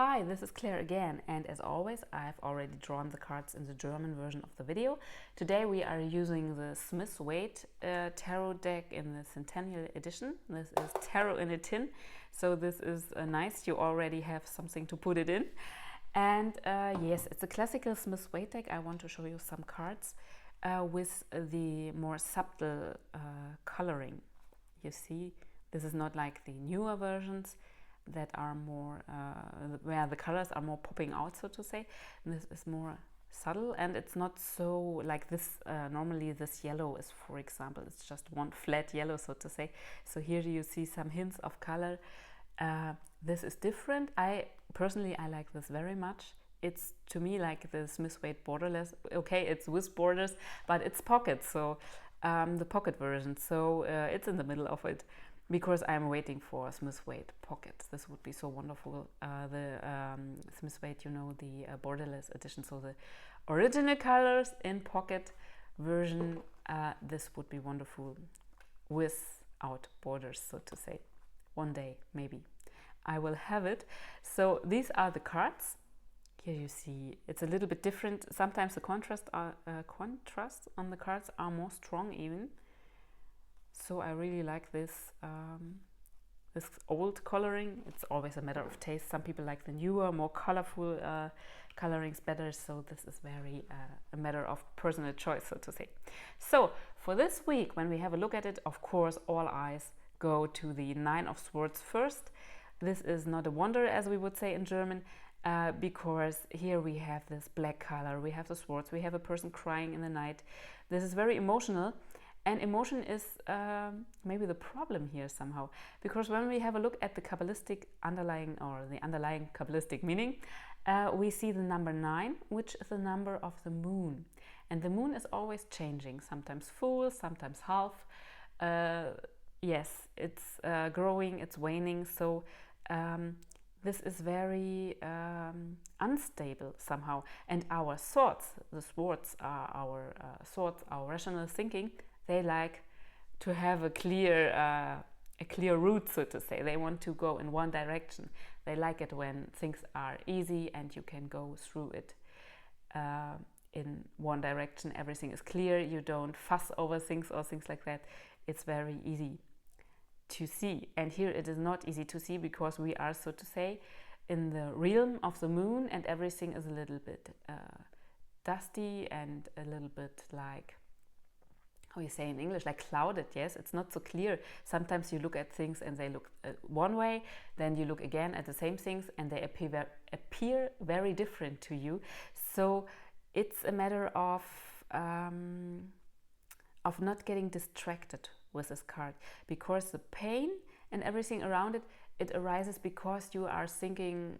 Hi, this is Claire again, and as always I've already drawn the cards in the German version of the video. Today we are using the Smith-Waite tarot deck in the Centennial edition. This is Tarot in a Tin, so this is nice, you already have something to put it in. And yes, it's a classical Smith-Waite deck. I want to show you some cards with the more subtle coloring. You see, this is not like the newer versions that are more where the colors are more popping out, so to say. And this is more subtle, and it's not so like this. Normally this yellow is, for example, it's just one flat yellow, so to say. So here you see some hints of color. This is different. I personally like this very much. It's to me like the Smith-Waite borderless. Okay, it's with borders, but it's pocket, so the pocket version, so it's in the middle of it, because I'm waiting for Smith-Waite pockets. This would be so wonderful. The Smith-Waite, you know, the borderless edition, so the original colors in pocket version. This would be wonderful without borders, so to say. One day, maybe, I will have it. So these are the cards. Here you see it's a little bit different. Sometimes the contrast on the cards are more strong even. So I really like this this old coloring. It's always a matter of taste. Some people like the newer, more colorful colorings better. So this is very a matter of personal choice, so to say. So for this week, when we have a look at it, of course, all eyes go to the Nine of Swords first. This is not a wonder, as we would say in German, because here we have this black color, we have the swords, we have a person crying in the night. This is very emotional. And emotion is maybe the problem here somehow, because when we have a look at the Kabbalistic underlying Kabbalistic meaning, we see the number 9, which is the number of the moon. And the moon is always changing, sometimes full, sometimes half. Yes, it's growing, it's waning, so this is very unstable somehow. And our thoughts, the swords are our thoughts, our rational thinking. They like to have a clear route, so to say. They want to go in one direction. They like it when things are easy and you can go through it in one direction. Everything is clear. You don't fuss over things or things like that. It's very easy to see. And here it is not easy to see, because we are, so to say, in the realm of the moon, and everything is a little bit dusty and a little bit like, how you say in English, like clouded. Yes, it's not so clear. Sometimes you look at things and they look one way, then you look again at the same things and they appear very different to you. So it's a matter of not getting distracted with this card, because the pain and everything around it, it arises because you are thinking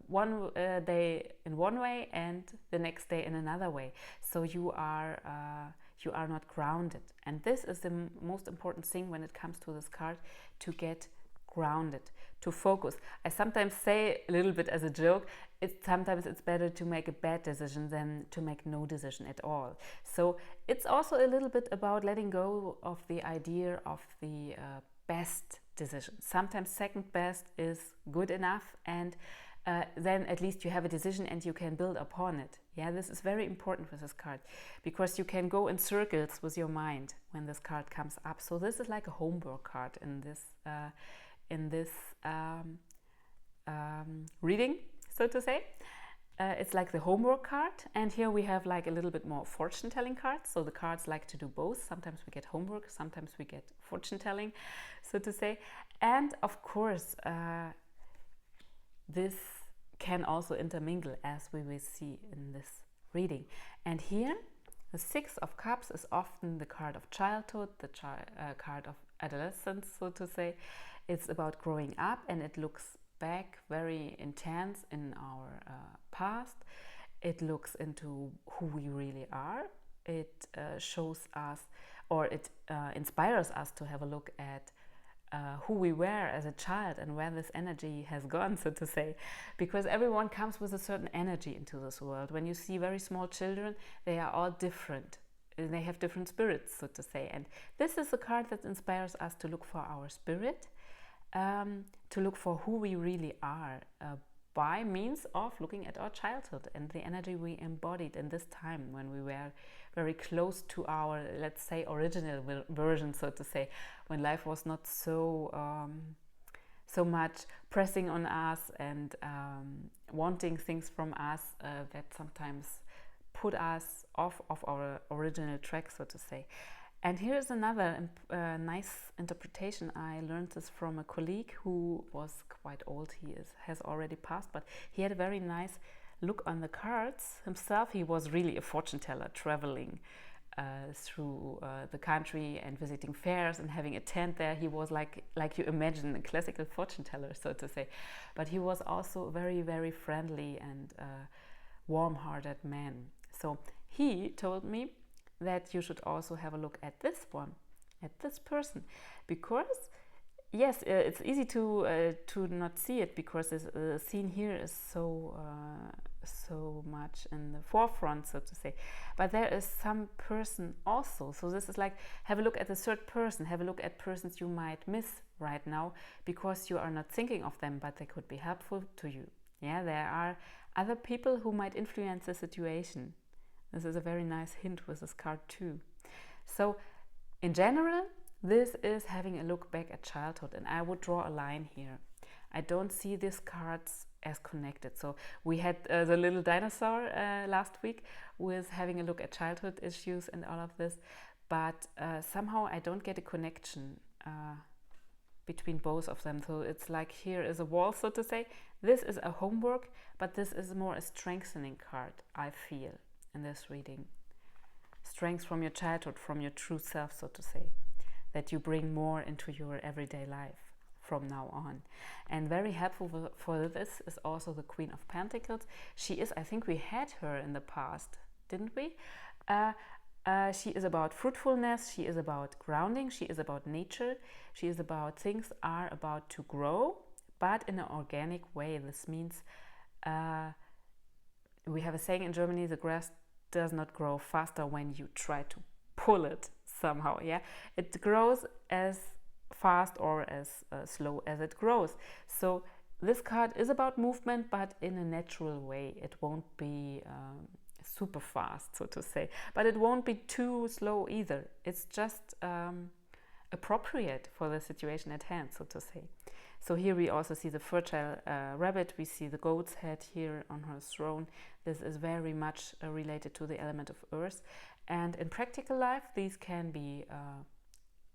one day in one way and the next day in another way. So you are not grounded, and this is the most important thing when it comes to this card, to get grounded, to focus. I sometimes say a little bit as a joke, sometimes it's better to make a bad decision than to make no decision at all. So it's also a little bit about letting go of the idea of the best decision. Sometimes second best is good enough, and then at least you have a decision and you can build upon it. Yeah, this is very important with this card, because you can go in circles with your mind when this card comes up. So this is like a homework card in this reading, so to say. It's like the homework card, and here we have like a little bit more fortune-telling cards. So the cards like to do both. Sometimes we get homework, sometimes we get fortune-telling, so to say. And of course, this can also intermingle, as we will see in this reading. And here, the Six of Cups is often the card of childhood, the card of adolescence, so to say. It's about growing up, and it looks back very intense in our past. It looks into who we really are. It shows us, or it inspires us to have a look at who we were as a child and where this energy has gone, so to say, because everyone comes with a certain energy into this world. When you see very small children, they are all different. They have different spirits, so to say. And this is a card that inspires us to look for our spirit, to look for who we really are by means of looking at our childhood and the energy we embodied in this time when we were very close to our, let's say, original version, so to say, when life was not so so much pressing on us and wanting things from us that sometimes put us off of our original track, so to say. And here's another nice interpretation. I learned this from a colleague who was quite old. He has already passed, but he had a very nice look on the cards himself. He was really a fortune teller, traveling through the country and visiting fairs and having a tent there. He was like you imagine a classical fortune teller, so to say. But he was also a very, very friendly and warm-hearted man. So he told me that you should also have a look at this one, at this person, because yes, it's easy to not see it because this scene here is so much in the forefront, so to say. But there is some person also. So this is like, have a look at the third person. Have a look at persons you might miss right now because you are not thinking of them, but they could be helpful to you. Yeah, there are other people who might influence the situation. This is a very nice hint with this card too. So in general, this is having a look back at childhood, and I would draw a line here. I don't see these cards as connected. So we had the little dinosaur last week with having a look at childhood issues and all of this, but somehow I don't get a connection between both of them. So it's like here is a wall, so to say. This is a homework, but this is more a strengthening card, I feel, in this reading. Strength from your childhood, from your true self, so to say, that you bring more into your everyday life from now on. And very helpful for this is also the Queen of Pentacles. She is, I think we had her in the past, didn't we? She is about fruitfulness, she is about grounding, she is about nature, she is about things are about to grow, but in an organic way. This means we have a saying in Germany, the grass does not grow faster when you try to pull it somehow. Yeah, it grows as fast or as slow as it grows. So this card is about movement, but in a natural way. It won't be super fast, so to say, but it won't be too slow either. It's just appropriate for the situation at hand, so to say. So here we also see the fertile rabbit. We see the goat's head here on her throne. This is very much related to the element of earth. And in practical life, these can be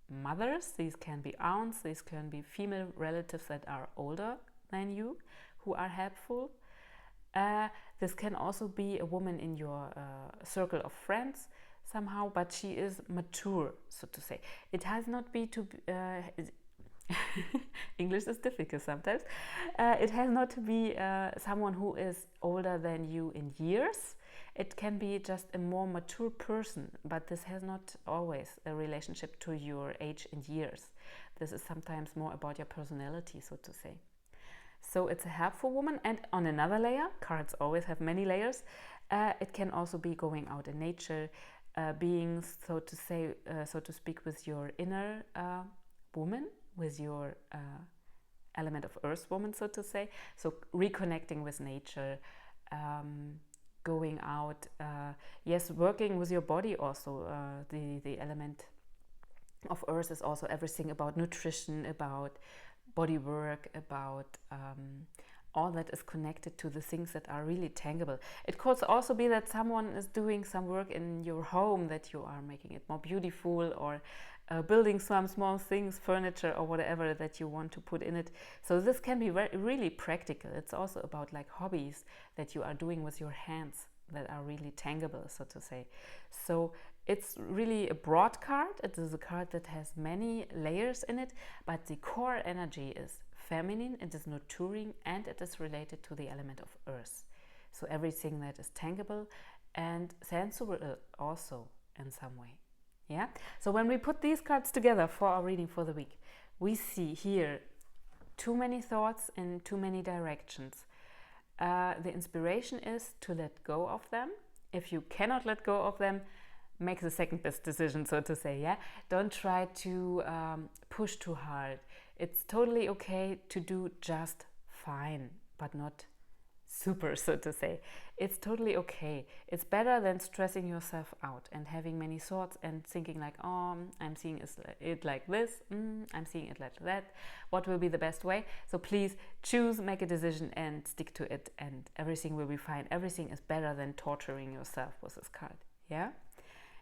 mothers, these can be aunts, these can be female relatives that are older than you who are helpful. This can also be a woman in your circle of friends somehow, but she is mature, so to say. It has not be to English is difficult sometimes. It has not to be someone who is older than you in years. It can be just a more mature person, but this has not always a relationship to your age in years. This is sometimes more about your personality, so to say. So it's a helpful woman. And on another layer, cards always have many layers, it can also be going out in nature, being, so to say, so to speak, with your inner woman, with your element of earth woman, so to say. So reconnecting with nature, going out, yes, working with your body also. The element of earth is also everything about nutrition, about body work, about all that is connected to the things that are really tangible. It could also be that someone is doing some work in your home, that you are making it more beautiful, or building some small things, furniture or whatever that you want to put in it. So this can be really practical. It's also about like hobbies that you are doing with your hands that are really tangible, so to say. So it's really a broad card. It is a card that has many layers in it, but the core energy is feminine, it is nurturing, and it is related to the element of earth. So everything that is tangible and sensual also in some way. Yeah. So when we put these cards together for our reading for the week, we see here too many thoughts in too many directions. The inspiration is to let go of them. If you cannot let go of them, make the second best decision, so to say. Yeah, don't try to push too hard. It's totally okay to do just fine, but not super, so to say. It's totally okay. It's better than stressing yourself out and having many thoughts and thinking like, oh, I'm seeing it like this, I'm seeing it like that. What will be the best way? So please choose, make a decision and stick to it, and everything will be fine. Everything is better than torturing yourself with this card. Yeah?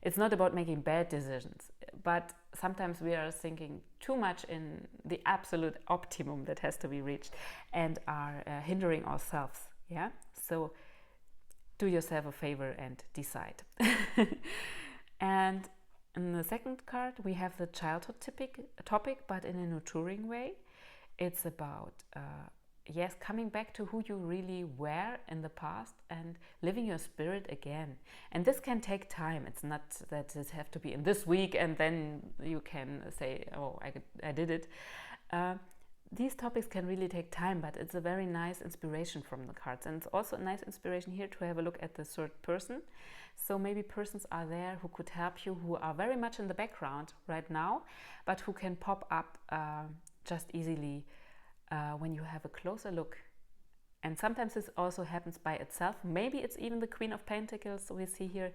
It's not about making bad decisions, but sometimes we are thinking too much in the absolute optimum that has to be reached and are hindering ourselves. Yeah, so do yourself a favor and decide. And in the second card, we have the childhood topic, but in a nurturing way. It's about yes, coming back to who you really were in the past and living your spirit again. And this can take time. It's not that it have to be in this week and then you can say, oh, I did it. These topics can really take time, but it's a very nice inspiration from the cards. And it's also a nice inspiration here to have a look at the third person. So maybe persons are there who could help you, who are very much in the background right now, but who can pop up just easily when you have a closer look. And sometimes this also happens by itself. Maybe it's even the Queen of Pentacles we see here,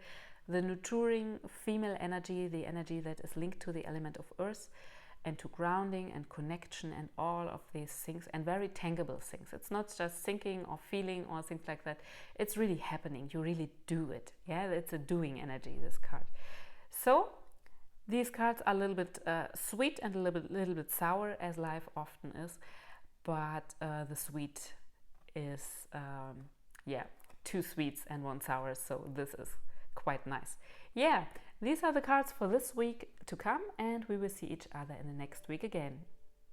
the nurturing female energy, the energy that is linked to the element of earth and to grounding and connection and all of these things, and very tangible things. It's not just thinking or feeling or things like that. It's really happening. You really do it. Yeah, it's a doing energy, this card. So these cards are a little bit sweet and a little bit sour, as life often is. But the sweet is, yeah, 2 sweets and 1 sour, so this is quite nice. Yeah, these are the cards for this week to come, and we will see each other in the next week again.